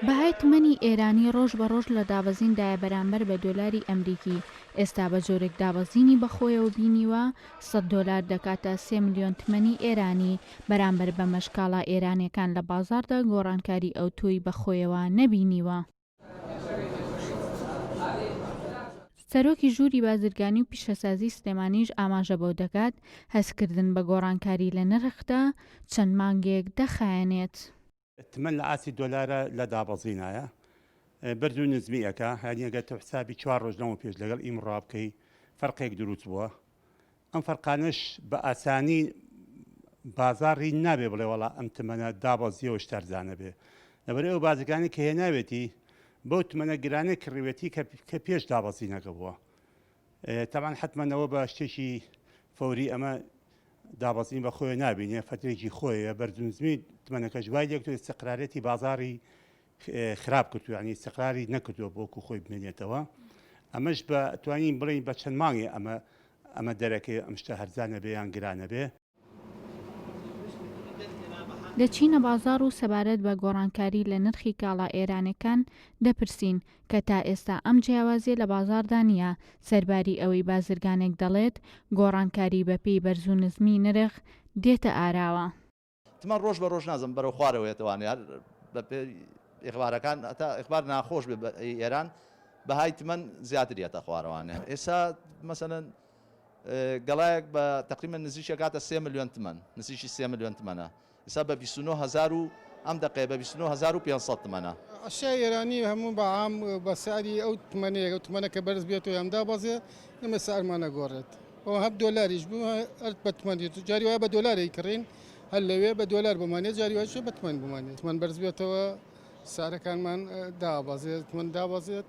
بەهای تمەنی ئێرانی ڕۆژ بە ڕۆژ لە دابەزیندایە بەرامبەر بە دۆلاری ئەمریکی. ئێستا بە جۆرێک دابەزینی بەخۆیەوە بینیوە $100 دەکاتە 3 ملیۆن تمەنی ئێرانی بەرامبەر بە مەشکاڵا ئێرانیەکان لە بازاردا گۆڕانکاری ئەو تۆی بەخۆیەوە نەبینیوە. سەرۆکی ژووری بازرگانی و پیشەسازی سلێمانیش ئاماژە بەو دەکات هەستکردن بە گۆڕانکاری لە نرخدا چەند مانگێک دەخایەنێت. تمەن لە ئاسی دۆلارە لە دابەزینایە بەرز و نزمیەکە هەنیەگە تە حسابی 4 ڕۆژ لەمە پێش لەگەڵ ئیمڕا بکەی فەرقێک دروست بووە. ئەم فەرقانش بە ئاسانی بازاڕی نابێ بڵێ وەڵا ئەم تمەنە دابەزیەوە شتەرزانە بێ لەبەرەوە ئەو بازرگانی کە هێناوێتی بەو تمەنە گرانەی کڕیوێتی کە پێش دابەزینەکە بووە. تەمان حتمەنەوە بە شتێکی فەوری ئەمە دابەزین بە خۆی نابینێ فترێکی خۆیە بەرزونزمی تمەنەکە ژوای لێک استقرارەتی بازاری خراپ کردو ینی استقراری نەکردووە بۆکو خۆی بمێنێتەوە. ئەمەش بە توانین بڵین بە چەند مانگێ ئەمە دەرەکەی ئەم شتە هەرزانە بێ یان گرانە بێ. دەچینە بازار و سەبارەت بە گۆڕانکاری لە نرخی کاڵا ئێرانەکان دەپرسین کە تا ئێستا ئەم جیاوازیە لە بازاردا نیە. سەرباری ئەوەی بازرگانێک دەڵێت گۆڕانکاری بەپێی بەرز و نزمی نرخ دێتە ئاراوە. تمە ڕۆژ بە ڕۆژ نازم بەرەو خوارەوەیەتوانێت بە ئیخبارەکان تا ئیخبار ناخۆش بێ بە ئێران بەهای تمەن زیاترێتە خوارەوانێ. ئێستا مەسەلەن گەڵایەک بە تقریبا نزیکی کاتە 3 ملیۆن تمەن نزیکی 3 ملیۆن تمەنە. ئێستا بە 29,000 و ئەم دقەیە بە 29,500 تمەنە. ئەشیای ئێرانی هەموو بەعام بە ساری ئەو تمەنەیە ئەو تمەنەکە بەرز بێت و ئەمدا بەزێ ئەمە سارمانە گۆڕێت. ئەو هەب دۆلاریش بوو ئەرت بە تمەندێت و جاری وایە بە دۆلاری کڕین هەر لەوێ بە دۆلار بمانێت جاری وایە بە تمەن بمانێت. تمەن بەرز بێتەوە سارەکانمان دابەزێت تمەن دابەزێت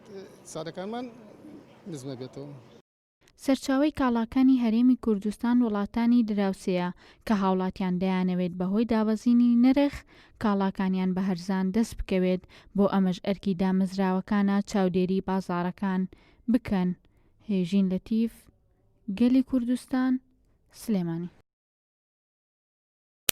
سارەکانمان نزمە بێتەوە. سەرچاوەی کاڵاکانی هەرێمی کوردستان وڵاتانی دراوسەیە کە هاوڵاتیان دەیانەوێت بەهۆی دابەزینی نرخ کاڵاکانیان بە هەرزان دەست بکەوێت بۆ ئەمەش ئەرکی دامەزراوەکانە چاودێری بازاڕەکان بکەن. هێژین لەتیف، گەلی کوردستان، سلێمانی.